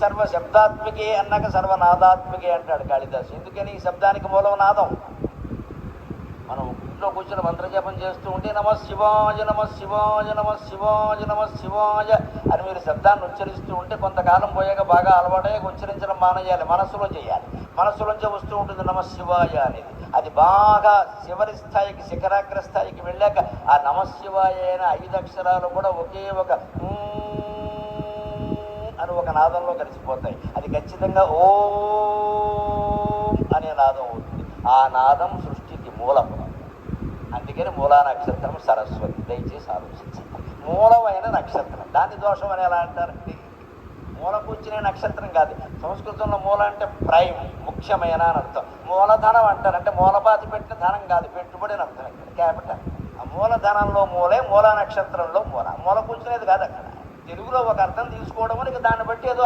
సర్వశబ్దాత్మికే అన్నాక సర్వనాదాత్మికే అంటాడు కాళిదాసు. ఎందుకని ఈ శబ్దానికి మూలం నాదం. మనం ఇంట్లో కూర్చొని మంత్రజపం చేస్తూ ఉంటే నమ శివాయ నమ శివాయ నమ శివాయ నమ శివాయ అని మీరు శబ్దాన్ని ఉచ్చరిస్తూ ఉంటే కొంతకాలం పోయాక బాగా అలవాటయ్యాక ఉచ్చరించడం మానేయాలి, మనస్సులో చేయాలి. మనస్సులోంచే వస్తూ ఉంటుంది నమ శివాయ అనేది. అది బాగా చివరి స్థాయికి శిఖరాగ్ర స్థాయికి వెళ్ళాక ఆ నమ శివాయ అయిన 5 అక్షరాలు కూడా ఒకే ఒక అని ఒక నాదంలో కలిసిపోతాయి. అది ఖచ్చితంగా ఓం అనే నాదం అవుతుంది. ఆ నాదం సృష్టికి మూలం. అందుకని మూలా నక్షత్రం సరస్వతి. దయచేసి ఆలోచించండి. మూలమైన నక్షత్రం, దాని దోషం అని ఎలా అంటారండి? మూల కూర్చునే నక్షత్రం కాదు. సంస్కృతంలో మూల అంటే ప్రైమ్, ముఖ్యమైన అని అర్థం. మూలధనం అంటారంటే మూలపాతి పెట్టిన ధనం కాదు, పెట్టుబడి అని అర్థం. ఇక్కడ క్యాపిటల్. ఆ మూలధనంలో మూలే, మూలా నక్షత్రంలో మూల. మూల కూర్చునేది కాదు అక్కడ. తెలుగులో ఒక అర్థం తీసుకోవడం అని దాన్ని బట్టి ఏదో